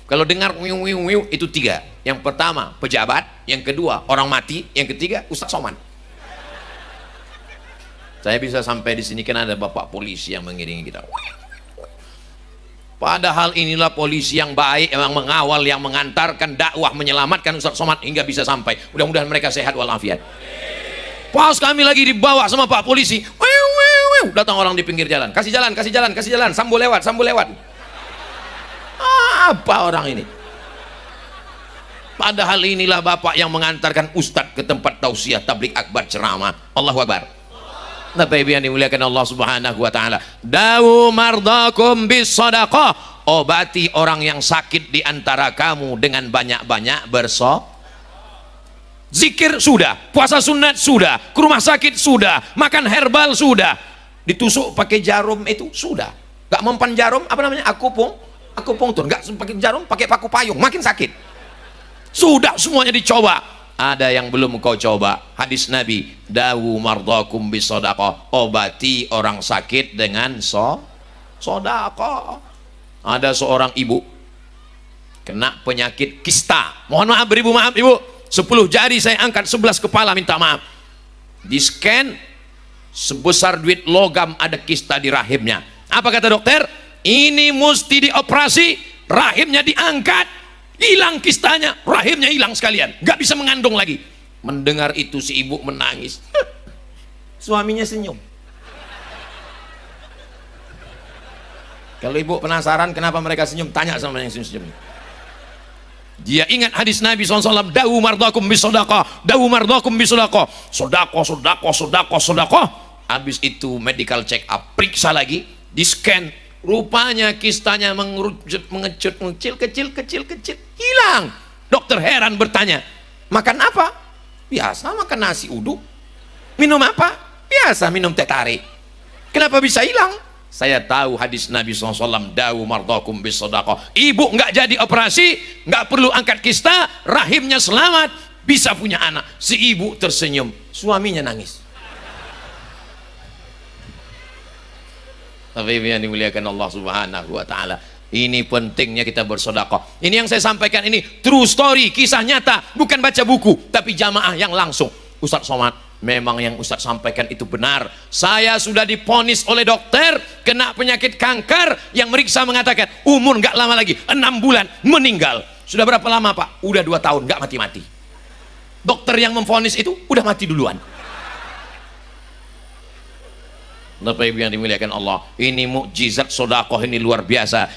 Kalau dengar itu 3. Yang pertama pejabat, yang kedua orang mati, yang ketiga Ustaz Somad. Saya bisa sampai di sini kan ada bapak polisi yang mengiringi kita. Padahal inilah polisi yang baik, yang mengawal, yang mengantarkan dakwah, menyelamatkan Ustaz Somad hingga bisa sampai. Mudah-mudahan mereka sehat walafiat. Pas kami lagi dibawa sama Pak polisi, datang orang di pinggir jalan, kasih jalan, kasih jalan, kasih jalan, sambo lewat, sambo lewat. Apa orang ini? Padahal inilah bapak yang mengantarkan Ustadz ke tempat tausiah, tablik akbar, ceramah. Allahu Akbar. Bapak Ibu yang dimuliakan Allah Subhanahu wa taala, dawu mardakum bis shadaqah, obati orang yang sakit di antara kamu dengan banyak-banyak zikir sudah, puasa sunat sudah, ke rumah sakit sudah, makan herbal sudah, ditusuk pakai jarum itu sudah, gak mempan jarum apa namanya, akupunktur, gak pakai jarum, pakai paku payung, makin sakit. Sudah semuanya dicoba. Ada yang belum kau coba. Hadis Nabi, dawu mardakum bisodaqah, obati orang sakit dengan sodaqah. Ada seorang ibu kena penyakit kista. Mohon maaf beribu, maaf ibu, 10 jari saya angkat, 11 kepala minta maaf. Di scan sebesar duit logam, ada kista di rahimnya. Apa kata dokter? Ini mesti dioperasi, rahimnya diangkat, hilang kistanya, rahimnya hilang sekalian, nggak bisa mengandung lagi. Mendengar itu si ibu menangis. Suaminya senyum. Kalau ibu penasaran kenapa mereka senyum, tanya sama yang senyum. Dia ingat hadis Nabi SAW, dawu mardakum bisodaqah, dawu mardakum bisodaqah, sodaqah, sodaqah, sodaqah, sodaqah. Habis itu medical check up, periksa lagi, di scan, rupanya kistanya mengerucut, mengecut, kecil, hilang. Dokter heran bertanya, makan apa? Biasa makan nasi uduk. Minum apa? Biasa minum teh tarik. Kenapa bisa hilang? Saya tahu hadis Nabi SAW, dawu mardakum bisodaqah. Ibu nggak jadi operasi, nggak perlu angkat kista, rahimnya selamat, bisa punya anak. Si ibu tersenyum, suaminya nangis. Tapi yang dimuliakan Allah Subhanahu wa Ta'ala, ini pentingnya kita bersedekah. Ini yang saya sampaikan, ini true story, kisah nyata, bukan baca buku, tapi jamaah yang langsung. Ustaz Somad, memang yang Ustaz sampaikan itu benar. Saya sudah diponis oleh dokter kena penyakit kanker, yang meriksa mengatakan umur nggak lama lagi, 6 bulan meninggal. Sudah berapa lama Pak? Udah 2 tahun nggak mati-mati. Dokter yang memponis itu udah mati duluan. Bapak Ibu yang dimuliakan Allah, ini mukjizat sedekah, ini luar biasa.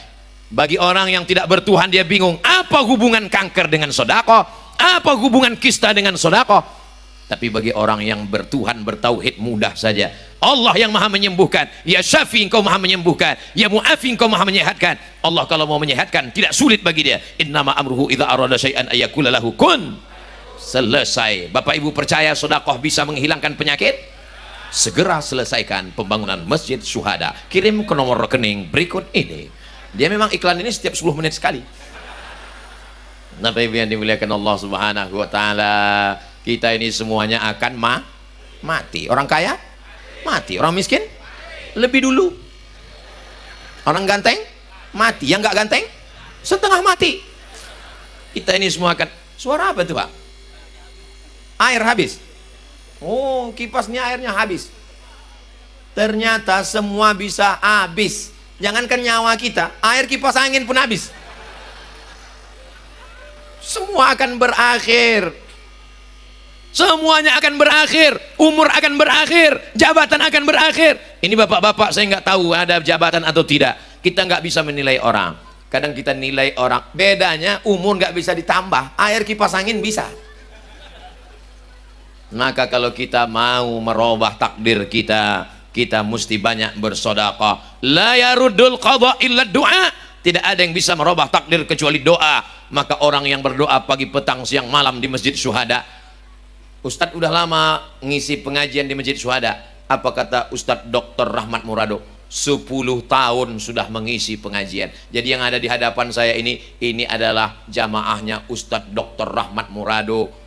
Bagi orang yang tidak bertuhan, dia bingung, apa hubungan kanker dengan sedekah? Apa hubungan kista dengan sedekah? Tapi bagi orang yang bertuhan, bertauhid, mudah saja. Allah yang maha menyembuhkan. Ya Syafi, engkau maha menyembuhkan. Ya Mu'afi, engkau maha menyehatkan. Allah kalau mau menyehatkan tidak sulit bagi dia. Innama amruhu idza arada syai'an ayyakula lahu kun. Selesai. Bapak Ibu percaya sedekah bisa menghilangkan penyakit? Segera selesaikan pembangunan Masjid Syuhada. Kirim ke nomor rekening berikut ini. Dia memang iklan ini setiap 10 menit sekali. Bapak Ibu yang dimuliakan Allah Subhanahu wa Ta'ala, kita ini semuanya akan mati. Orang kaya mati, orang miskin lebih dulu, orang ganteng mati, yang nggak ganteng setengah mati. Kita ini semua akan. Suara apa itu Pak? Air habis. Oh, kipasnya airnya habis. Ternyata semua bisa habis. Jangankan nyawa kita, air kipas angin pun habis. Semua akan berakhir. Semuanya akan berakhir, umur akan berakhir, jabatan akan berakhir. Ini bapak-bapak, saya nggak tahu ada jabatan atau tidak. Kita nggak bisa menilai orang. Kadang kita nilai orang, bedanya umur nggak bisa ditambah, air kipas angin bisa. Maka kalau kita mau merubah takdir kita, kita mesti banyak bersedekah. La yaruddul qadha illa du'a. Tidak ada yang bisa merubah takdir kecuali doa. Maka orang yang berdoa pagi, petang, siang, malam di Masjid Syuhada. Ustadz udah lama ngisi pengajian di Masjid Syuhada. Apa kata Ustadz Dr. Rahmat Murado? 10 tahun sudah mengisi pengajian. Jadi yang ada di hadapan saya ini adalah jamaahnya Ustadz Dr. Rahmat Murado.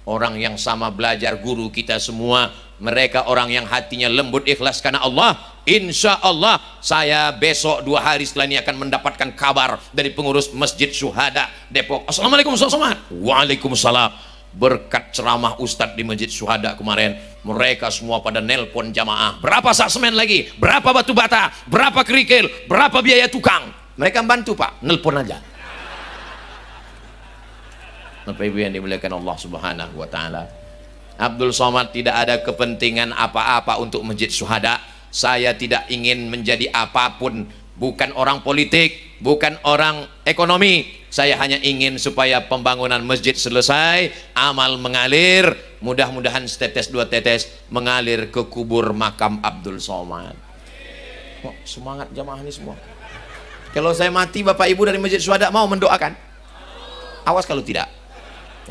Orang yang sama belajar guru kita semua. Mereka orang yang hatinya lembut, ikhlas karena Allah. Insya Allah saya besok 2 hari setelah ini akan mendapatkan kabar dari pengurus Masjid Syuhada Depok. Assalamualaikum Ustaz Somad. Waalaikumsalam. Berkat ceramah Ustadz di Masjid Syuhada kemarin, mereka semua pada nelpon jamaah, berapa sak semen lagi, berapa batu bata, berapa kerikil, berapa biaya tukang. Mereka bantu Pak, nelpon aja. Bapak Ibu yang dimuliakan Allah Subhanahu wa Ta'ala, Abdul Somad tidak ada kepentingan apa-apa untuk Masjid Syuhada. Saya tidak ingin menjadi apapun, bukan orang politik, bukan orang ekonomi. Saya hanya ingin supaya pembangunan masjid selesai, amal mengalir, mudah-mudahan setetes 2 tetes mengalir ke kubur makam Abdul Somad. Oh, semangat jamaah ini semua. Kalau saya mati, Bapak Ibu dari Masjid Syuhada mau mendoakan? Awas kalau tidak.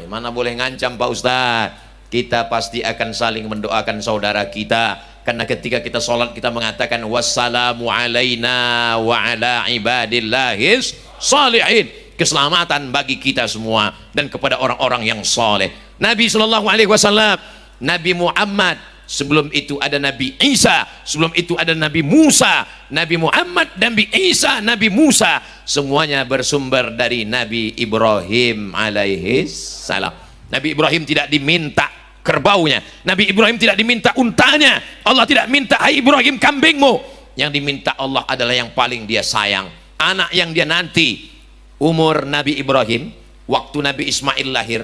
Mana boleh ngancam Pak Ustadz. Kita pasti akan saling mendoakan saudara kita. Karena ketika kita sholat kita mengatakan wassalamu alaina wa ala ibadillahis salihin. Keselamatan bagi kita semua dan kepada orang-orang yang soleh. Nabi Shallallahu Alaihi Wasallam, Nabi Muhammad, sebelum itu ada Nabi Isa, sebelum itu ada Nabi Musa. Nabi Muhammad, Nabi Isa, Nabi Musa, semuanya bersumber dari Nabi Ibrahim alaihi salam. Nabi Ibrahim tidak diminta kerbaunya, Nabi Ibrahim tidak diminta untanya. Allah tidak minta, hai Ibrahim kambingmu. Yang diminta Allah adalah yang paling dia sayang, anak yang dia nanti. Umur Nabi Ibrahim waktu Nabi Ismail lahir,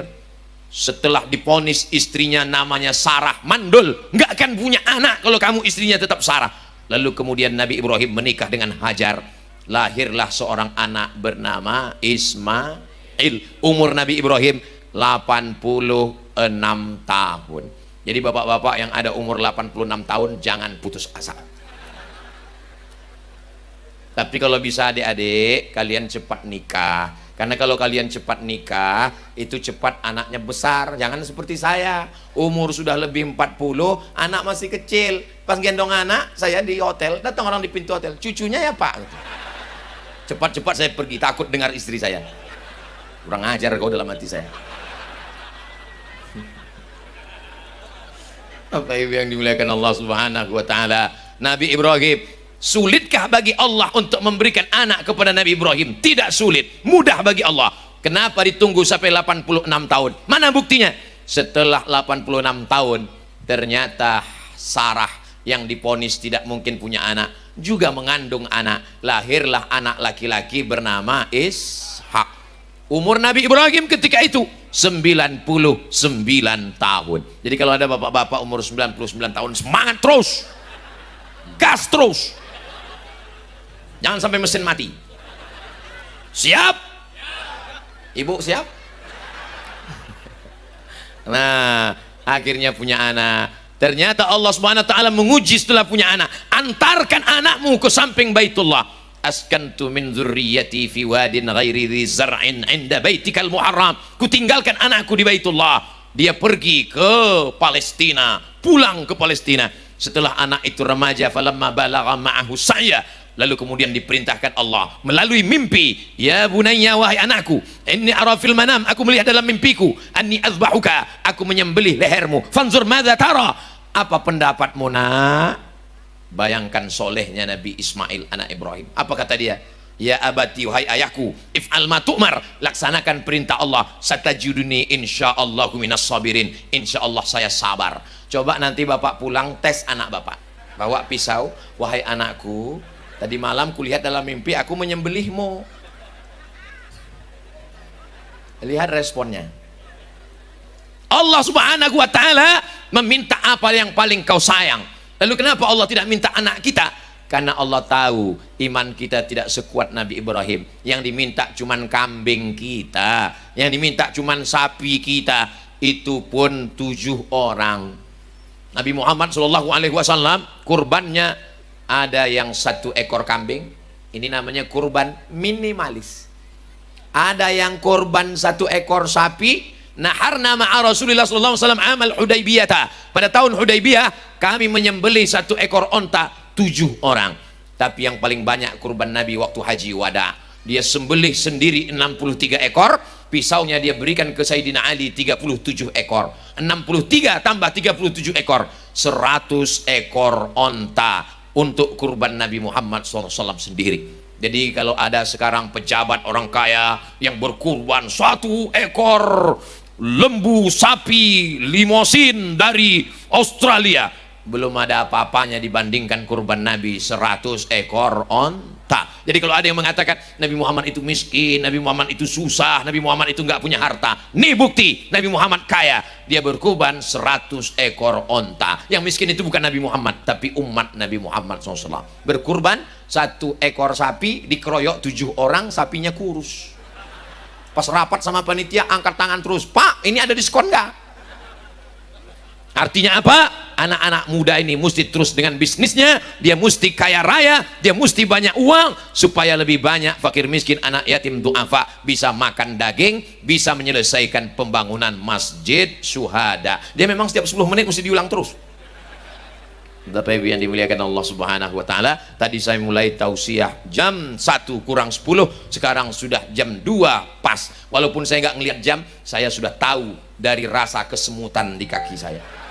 setelah diponis istrinya namanya Sarah, mandul, nggak akan punya anak kalau kamu istrinya tetap Sarah. Lalu kemudian Nabi Ibrahim menikah dengan Hajar, lahirlah seorang anak bernama Ismail. Umur Nabi Ibrahim 86 tahun. Jadi bapak-bapak yang ada umur 86 tahun jangan putus asa. Tapi kalau bisa adik-adik kalian cepat nikah, karena kalau kalian cepat nikah itu cepat anaknya besar. Jangan seperti saya, umur sudah lebih 40, anak masih kecil. Pas gendong anak saya di hotel, datang orang di pintu hotel, cucunya ya pak, cepat-cepat saya pergi, takut dengar istri saya. Kurang ajar kau dalam hati saya. Apa yang dimuliakan Allah Subhanahu wa taala, Nabi Ibrahim, sulitkah bagi Allah untuk memberikan anak kepada Nabi Ibrahim? Tidak sulit, mudah bagi Allah. Kenapa ditunggu sampai 86 tahun? Mana buktinya? Setelah 86 tahun ternyata Sarah yang diponis tidak mungkin punya anak juga mengandung anak. Lahirlah anak laki-laki bernama Ishak. Umur Nabi Ibrahim ketika itu 99 tahun. Jadi kalau ada bapak-bapak umur 99 tahun, semangat terus, gas terus, jangan sampai mesin mati. Siap? Ibu siap? Nah, akhirnya punya anak. Ternyata Allah Subhanahu wa taala menguji setelah punya anak. Antarkan anakmu ke samping Baitullah. Askantu min dzurriyyati fi wadin ghairi dzi zar'in 'inda baitikal muharram. Kutinggalkan anakku di Baitullah. Dia pergi ke Palestina, pulang ke Palestina. Setelah anak itu remaja, falamma balagha ma'ahu sa'ya, lalu kemudian diperintahkan Allah melalui mimpi, ya bunayya, wahai anakku, inni ara fil manam, aku melihat dalam mimpiku, anni azbahuka, aku menyembelih lehermu, fanzur madza tara, apa pendapatmu nak? Bayangkan solehnya Nabi Ismail anak Ibrahim. Apa kata dia? Ya abati, wahai ayahku, if'al ma tu'mar, laksanakan perintah Allah, satajuduni insyaallahu minas sabirin, insyaallah saya sabar. Coba nanti bapak pulang tes anak bapak, bawa pisau, wahai anakku, tadi malam kulihat dalam mimpi aku menyembelihmu. Lihat responnya. Allah Subhanahu wa taala meminta apa yang paling kau sayang. Lalu kenapa Allah tidak minta anak kita? Karena Allah tahu iman kita tidak sekuat Nabi Ibrahim. Yang diminta cuman kambing kita, yang diminta cuman sapi kita, itu pun 7 orang. Nabi Muhammad SAW kurbannya ada yang 1 ekor kambing, ini namanya kurban minimalis. Ada yang kurban 1 ekor sapi. Naharna ma'a Rasulullah SAW amal Hudaybiyah. Pada tahun Hudaybiyah kami menyembelih 1 ekor onta, 7 orang. Tapi yang paling banyak kurban Nabi waktu haji wada, dia sembelih sendiri 63 ekor. Pisaunya dia berikan ke Sayyidina Ali 37 ekor. 63 tambah 37 ekor, 100 ekor onta untuk kurban Nabi Muhammad SAW sendiri. Jadi kalau ada sekarang pejabat orang kaya yang berkurban 1 ekor lembu sapi limosin dari Australia, belum ada apa-apanya dibandingkan kurban Nabi 100 ekor onta. Jadi kalau ada yang mengatakan Nabi Muhammad itu miskin, Nabi Muhammad itu susah, Nabi Muhammad itu nggak punya harta, nih bukti Nabi Muhammad kaya, dia berkurban 100 ekor onta. Yang miskin itu bukan Nabi Muhammad, tapi umat Nabi Muhammad SAW. Berkurban 1 ekor sapi, dikeroyok 7 orang, sapinya kurus. Pas rapat sama panitia angkat tangan terus, Pak ini ada diskon nggak? Artinya apa? Anak-anak muda ini mesti terus dengan bisnisnya, dia mesti kaya raya, dia mesti banyak uang, supaya lebih banyak fakir miskin, anak yatim du'afa bisa makan daging, bisa menyelesaikan pembangunan masjid syuhada. Dia memang setiap 10 menit mesti diulang terus. Bapak Ibu yang dimuliakan Allah Subhanahu wa taala, tadi saya mulai tausiah jam 1 kurang 10, sekarang sudah jam 2 pas. Walaupun saya nggak ngelihat jam, saya sudah tahu dari rasa kesemutan di kaki saya.